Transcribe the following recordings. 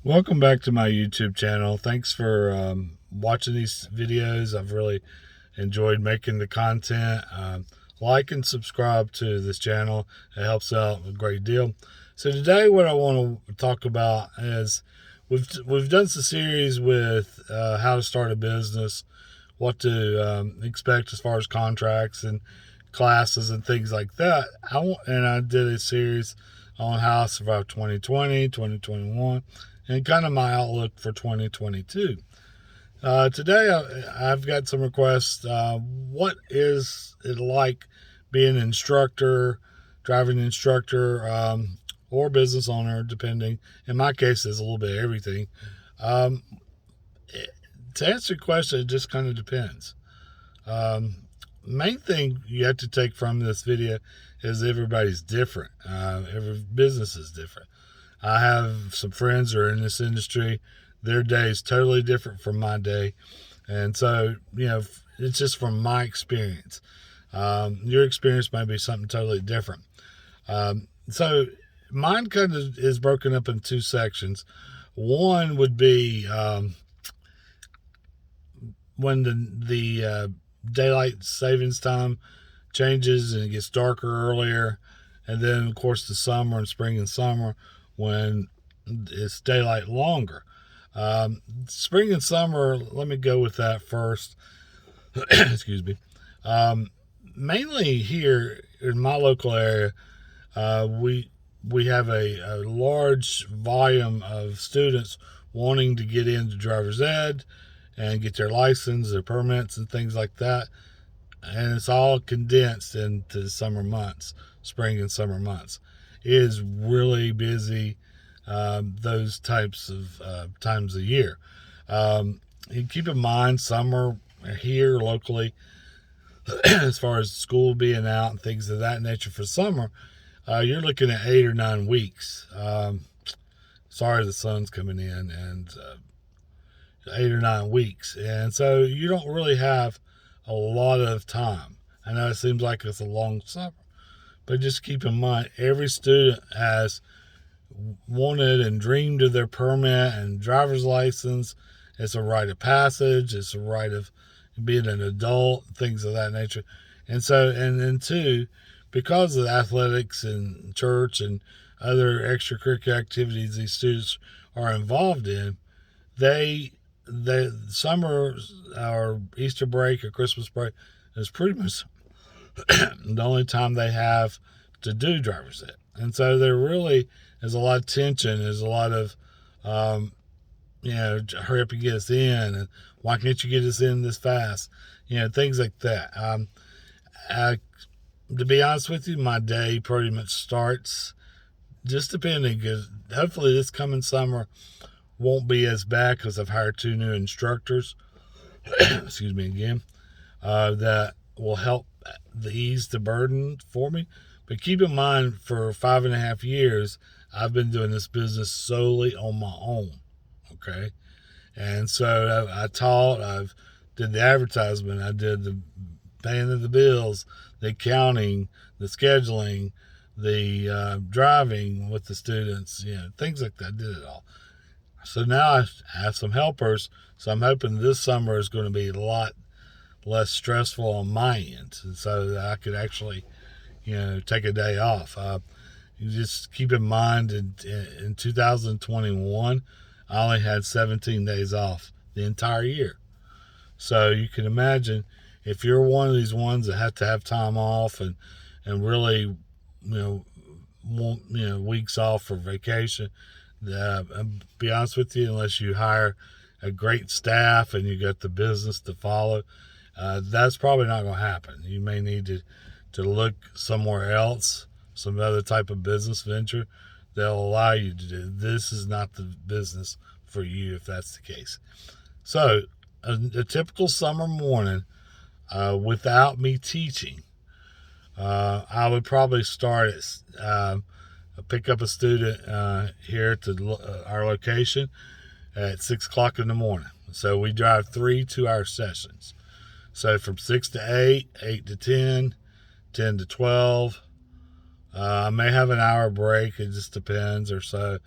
Welcome back to my YouTube channel. Thanks for watching these videos. I've really enjoyed making the content. Like and subscribe to this channel. It helps out a great deal. So today what I want to talk about is we've done some series with how to start a business, what to expect as far as contracts and classes and things like that. I did a series on how to survive 2020, 2021, and kind of my outlook for 2022. Today, I've got some requests. What is it like being an instructor, driving instructor, or business owner, depending? In my case, it's a little bit of everything. Um, to answer your question, it just kind of depends. Main thing you have to take from this video is everybody's different. Every business is different. I have some friends who are in this industry. Their day is totally different from my day. And so, it's just from my experience. Your experience may be something totally different. So mine kind of is broken up in two sections. One would be when the daylight savings time changes and it gets darker earlier, and then of course the summer and spring and summer when it's daylight longer. Spring and summer, let me go with that first. Excuse me. Mainly here in my local area, we have a large volume of students wanting to get into driver's ed and get their license, their permits, and things like that. And it's all condensed into the summer months, spring and summer months. It is really busy those types of times of year. You keep in mind, summer here locally, as far as school being out and things of that nature for summer, you're looking at 8 or 9 weeks. Sorry, the sun's coming in, and 8 or 9 weeks. And so you don't really have a lot of time. I know it seems like it's a long summer, but just keep in mind every student has wanted and dreamed of their permit and driver's license. It's a rite of passage. It's a rite of being an adult, things of that nature. And so, and then two, because of athletics and church and other extracurricular activities these students are involved in, the summer or Easter break or Christmas break is pretty much the only time they have to do driver's ed. And so there really is a lot of tension. There's a lot of, hurry up and get us in, and why can't you get us in this fast? Things like that. To be honest with you, my day pretty much starts just depending, because hopefully this coming summer won't be as bad because I've hired 2 new instructors. Excuse me again. That will help ease the burden for me. But keep in mind, for 5.5 years, I've been doing this business solely on my own. Okay. And so I taught, I've did the advertisement, I did the paying of the bills, the accounting, the scheduling, the driving with the students, things like that. I did it all. So now I have some helpers. So I'm hoping this summer is going to be a lot less stressful on my end, so that I could actually, take a day off. You just keep in mind, in 2021, I only had 17 days off the entire year. So you can imagine if you're one of these ones that have to have time off and really, want, weeks off for vacation. I'll be honest with you, unless you hire a great staff and you got the business to follow, that's probably not going to happen. You may need to look somewhere else, some other type of business venture that'll allow you to do. This is not the business for you if that's the case. So a typical summer morning, without me teaching, I would probably start at pick up a student here to our location at 6 o'clock in the morning. So we drive 3 2-hour sessions. So from 6 to 8, 8 to 10, 10 to 12. I may have an hour break. It just depends or so.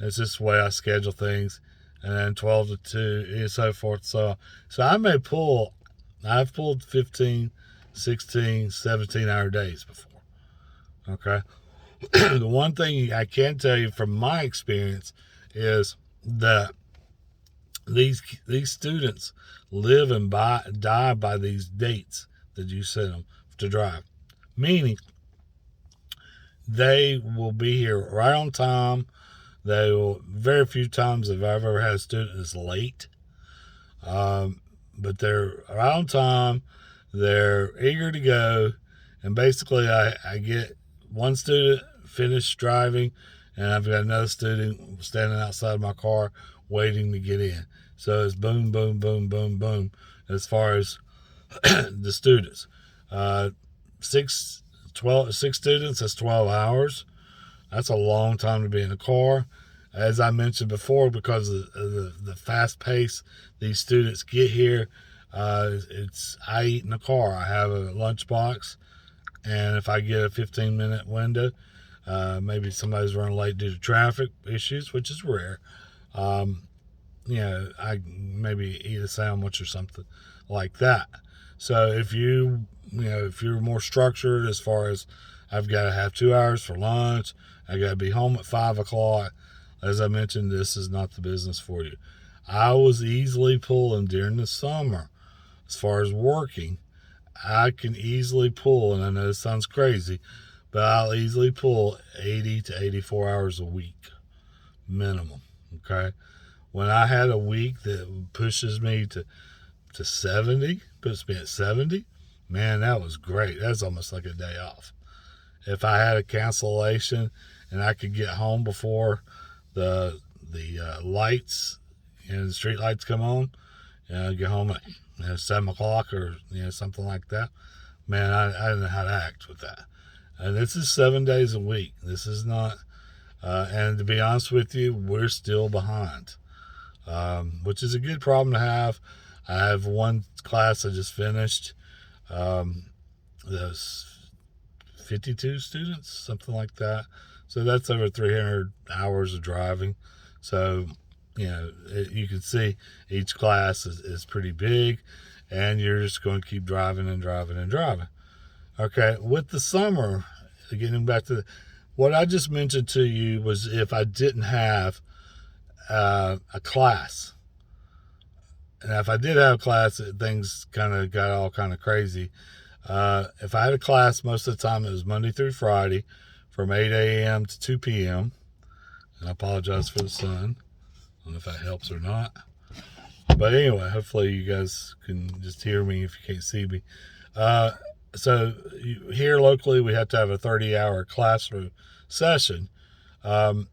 It's just the way I schedule things. And then 12 to 2 and so forth. So I've pulled 15, 16, 17-hour days before. Okay. The one thing I can tell you from my experience is that these students live and die by these dates that you set them to drive. Meaning, they will be here right on time. They will. Very few times have I ever had a student that's late, but they're right on time. They're eager to go, and basically, I get one student finished driving, and I've got another student standing outside my car waiting to get in. So it's boom, boom, boom, boom, boom as far as the students. Uh, 6 students, that's 12 hours. That's a long time to be in the car. As I mentioned before, because of the fast pace these students get here, I eat in the car. I have a lunchbox, and if I get a 15-minute window, maybe somebody's running late due to traffic issues, which is rare. I maybe eat a sandwich or something like that. So if you're more structured as far as I've got to have 2 hours for lunch, I got to be home at 5 o'clock. As I mentioned, this is not the business for you. I was easily pulling during the summer as far as working. I can easily pull, and I know this sounds crazy, but I'll easily pull 80 to 84 hours a week minimum. Okay. When I had a week that pushes me to 70, puts me at 70, man, that was great. That's almost like a day off. If I had a cancellation and I could get home before the lights, the street lights come on, get home at 7 o'clock or something like that, man, I didn't know how to act with that. And this is 7 days a week. This is not, and to be honest with you, we're still behind, which is a good problem to have. I have one class I just finished. There's 52 students, something like that. So that's over 300 hours of driving. So, you can see each class is pretty big, and you're just going to keep driving and driving and driving. Okay, with the summer, getting back to what I just mentioned to you was if I didn't have a class. And if I did have a class, things kind of got all kind of crazy. If I had a class, most of the time it was Monday through Friday from 8 a.m. to 2 p.m. And I apologize for the sun. I don't know if that helps or not. But anyway, hopefully you guys can just hear me if you can't see me. So here locally, we have to have a 30-hour classroom session. But,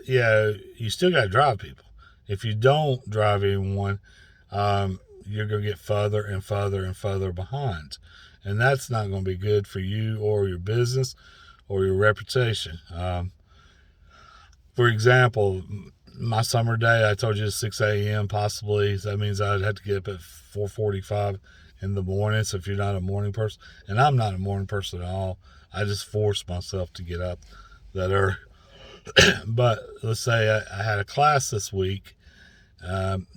you still got to drive people. If you don't drive anyone, you're going to get further and further and further behind. And that's not going to be good for you or your business or your reputation. For example, my summer day, I told you 6 a.m. possibly. So that means I'd have to get up at 4:45 in the morning. So if you're not a morning person, and I'm not a morning person at all, I just force myself to get up that early. But let's say I had a class this week,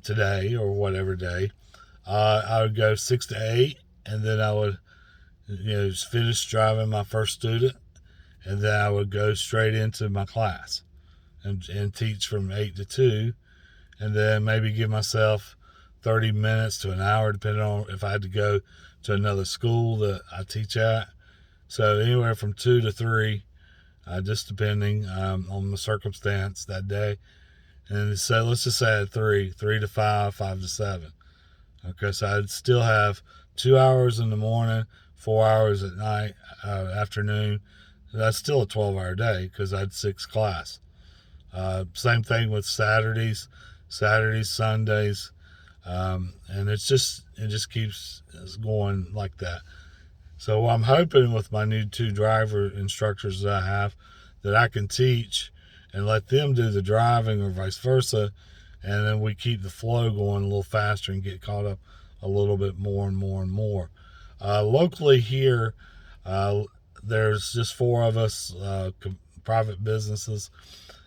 today or whatever day. I would go 6 to 8, and then I would just finish driving my first student, and then I would go straight into my class and teach from 8 to 2, and then maybe give myself 30 minutes to an hour, depending on if I had to go to another school that I teach at. So anywhere from 2 to 3, just depending on the circumstance that day. And so let's just say at 3 to 5, 5 to 7. Okay, so I'd still have 2 hours in the morning, 4 hours at night, afternoon. That's still a 12-hour day because I had 6 class. Same thing with Saturdays, Sundays, and it just keeps going like that. So I'm hoping with my new 2 driver instructors that I have that I can teach and let them do the driving or vice versa, and then we keep the flow going a little faster and get caught up a little bit more and more and more. Locally here, there's just 4 of us, private businesses,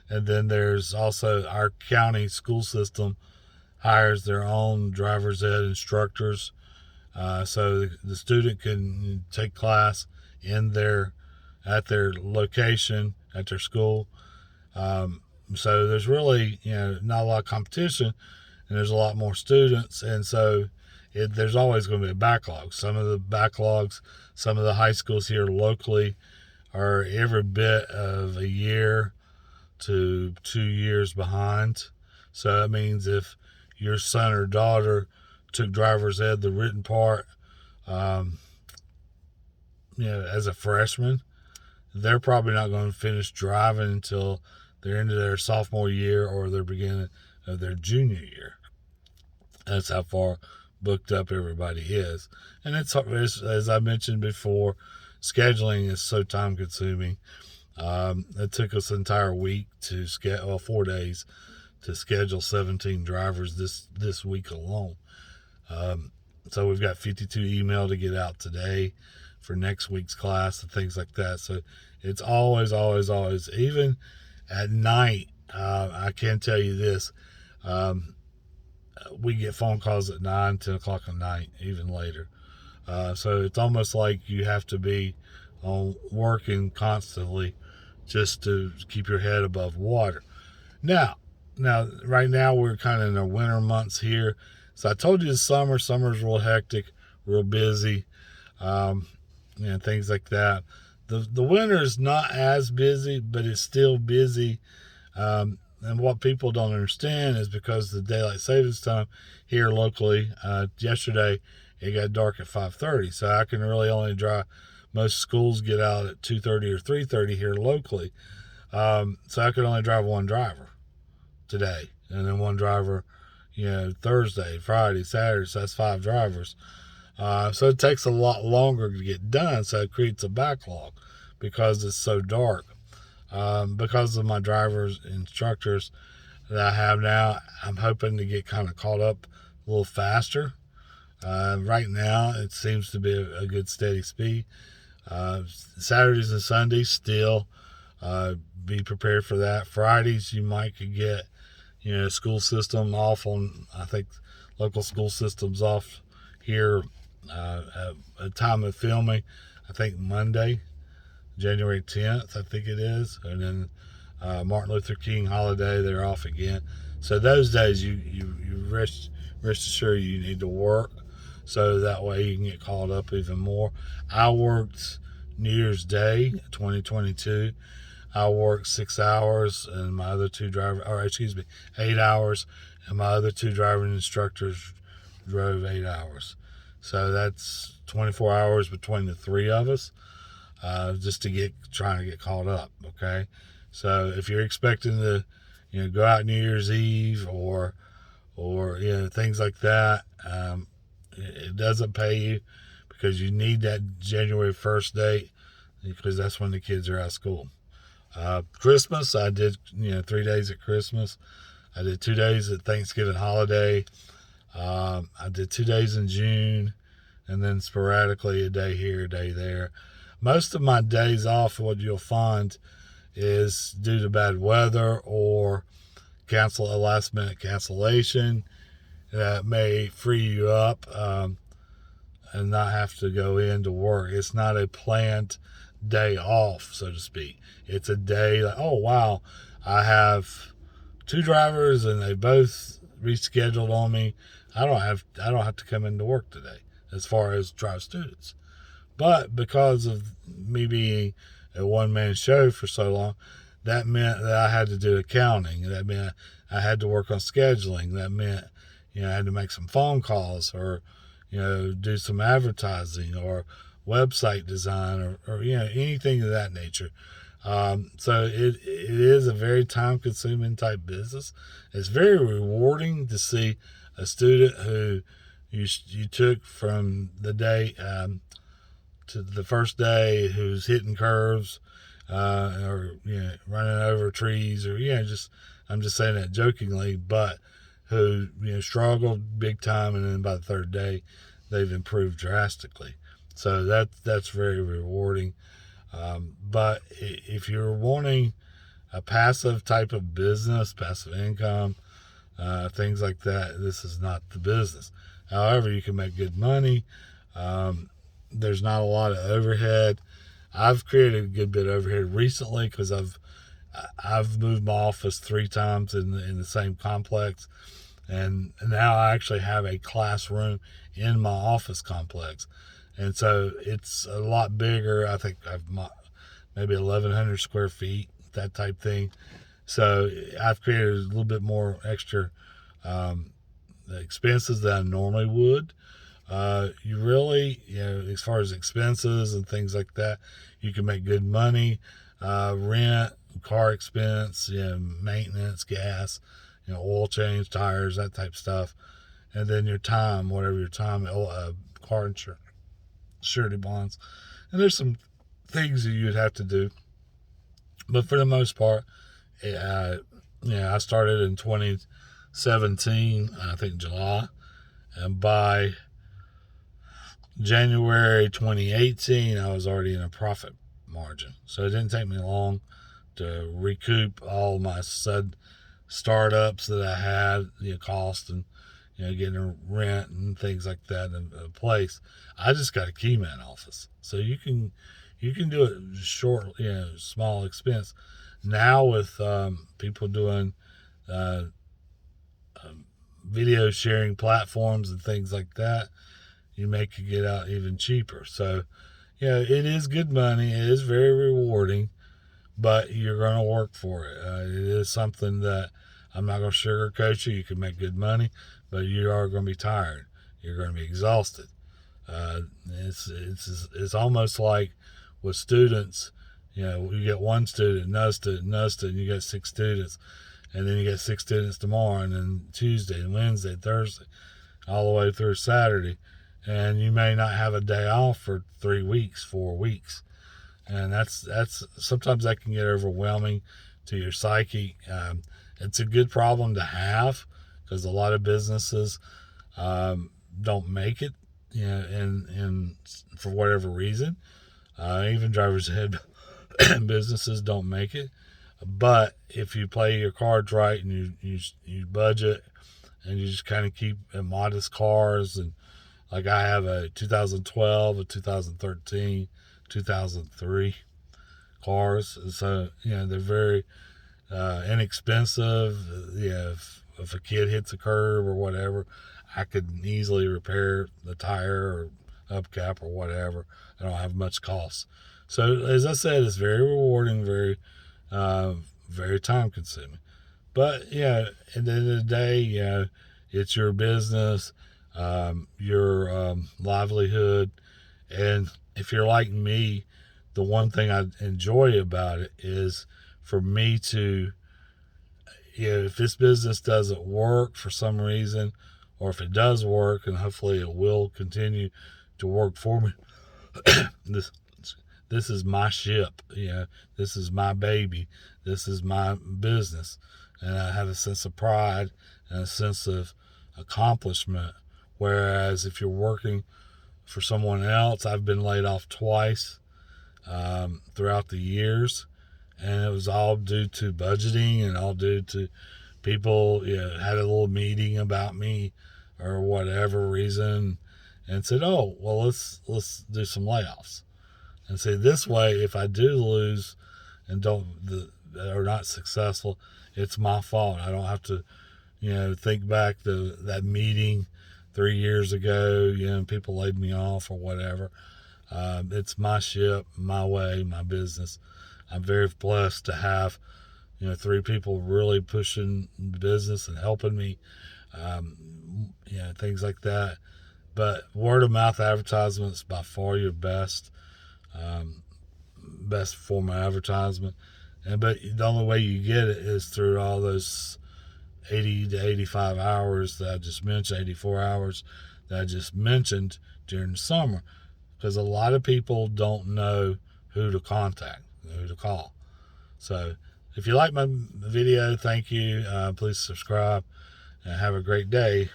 And then there's also our county school system hires their own driver's ed instructors, so the student can take class in their at their location at their school. Um, so there's really not a lot of competition, and there's a lot more students, and so there's always going to be a backlog. Some of the backlogs, some of the high schools here locally are every bit of a year to 2 years behind. So that means if your son or daughter took driver's ed, the written part, um, as a freshman, they're probably not going to finish driving until they're into their sophomore year or their beginning of their junior year. That's how far booked up everybody is. And it's, as I mentioned before, scheduling is so time consuming. It took us an entire week to schedule, 4 days to schedule 17 drivers this week alone. So we've got 52 email to get out today for next week's class and things like that. So it's always, even at night. I can tell you this. We get phone calls at 9, 10 o'clock at night, even later. So it's almost like you have to be working constantly just to keep your head above water. Now, right now we're kind of in the winter months here. So I told you summer's real hectic, real busy, things like that. The winter is not as busy, but it's still busy. And what people don't understand is because the daylight savings time here locally, yesterday it got dark at 5:30, so I can really only drive. Most schools get out at 2:30 or 3:30 here locally, so I could only drive one driver today, and then one driver, Thursday, Friday, Saturday. So that's 5 drivers. So it takes a lot longer to get done. So it creates a backlog because it's so dark. Because of my drivers, instructors that I have now, I'm hoping to get kind of caught up a little faster. Right now, it seems to be a good steady speed. Saturdays and Sundays still, be prepared for that. Fridays, you might could get, school system off on, I think, local school systems off here at a time of filming. I think Monday, January 10th, I think it is. And then Martin Luther King holiday, they're off again. So those days you rest assured you need to work, so that way you can get caught up even more. I worked New Year's Day 2022. I worked 6 hours, and my other 8 hours, and my other 2 driving instructors drove 8 hours. So that's 24 hours between the 3 of us. Just trying to get caught up. Okay, so if you're expecting to, go out New Year's Eve or things like that, it doesn't pay you, because you need that January 1st date, because that's when the kids are out of school. Christmas, I did 3 days at Christmas. I did 2 days at Thanksgiving holiday. I did 2 days in June, and then sporadically a day here, a day there. Most of my days off, what you'll find, is due to bad weather or a last minute cancellation that may free you up, and not have to go into work. It's not a planned day off, so to speak. It's a day like, oh wow, I have 2 drivers and they both rescheduled on me. I don't have to come into work today, as far as drive students. But because of me being a one-man show for so long, that meant that I had to do accounting. That meant I had to work on scheduling. That meant, I had to make some phone calls, or, do some advertising or website design, or anything of that nature. So it is a very time-consuming type business. It's very rewarding to see a student who you took from the day, to the first day, who's hitting curves, or running over trees, or I'm just saying that jokingly, but who struggled big time, and then by the 3rd day they've improved drastically. So that's very rewarding. But if you're wanting a passive type of business, passive income, things like that, this is not the business. However, you can make good money. There's not a lot of overhead. I've created a good bit of overhead recently because I've moved my office 3 times in the same complex, and now I actually have a classroom in my office complex, and so it's a lot bigger. I think I've maybe 1,100 square feet, that type thing. So I've created a little bit more extra expenses than I normally would. You really, as far as expenses and things like that, you can make good money. Rent, car expense, maintenance, gas, oil change, tires, that type of stuff. And then your time, whatever your time, car insurance, surety bonds. And there's some things that you'd have to do. But for the most part, I started in 2017, I think July. And by January 2018, I was already in a profit margin. So it didn't take me long to recoup all my startups that I had, cost and getting a rent and things like that in a place. I just got a key man office, so you can do it short, small expense. Now with people doing video sharing platforms and things like that, you make it get out even cheaper. So, it is good money. It is very rewarding, but you're going to work for it. It is something that I'm not going to sugarcoat you. You can make good money, but you are going to be tired. You're going to be exhausted. It's almost like with students. You get one student, another student, another student. You got 6 students, and then you got 6 students tomorrow, and then Tuesday, and Wednesday, Thursday, all the way through Saturday. And you may not have a day off for 3 weeks, 4 weeks, and that's sometimes that can get overwhelming to your psyche. It's a good problem to have because a lot of businesses don't make it, and for whatever reason, even driver's ed businesses don't make it. But if you play your cards right and you budget and you just kind of keep modest cars, and like I have a 2012, a 2013, 2003 cars, so they're very inexpensive. If a kid hits a curb or whatever, I could easily repair the tire or hubcap or whatever. I don't have much cost. So as I said, it's very rewarding, very very time consuming. But at the end of the day, it's your business, your livelihood, and if you're like me, the one thing I enjoy about it is for me to, if this business doesn't work for some reason, or if it does work, and hopefully it will continue to work for me, this is my ship. This is my baby. This is my business, and I have a sense of pride and a sense of accomplishment. Whereas if you're working for someone else, I've been laid off twice throughout the years, and it was all due to budgeting and all due to people had a little meeting about me or whatever reason and said, oh, well, let's do some layoffs. And say this way, if I do lose and are not successful, it's my fault. I don't have to, think back to that meeting 3 years ago, people laid me off or whatever. It's my ship, my way, my business. I'm very blessed to have, 3 people really pushing the business and helping me, things like that. But word of mouth advertisements by far your best form of advertisement. But the only way you get it is through all those 80 to 85 hours that I just mentioned, 84 hours that I just mentioned during the summer. Because a lot of people don't know who to contact, who to call. So if you like my video, thank you. Please subscribe and have a great day.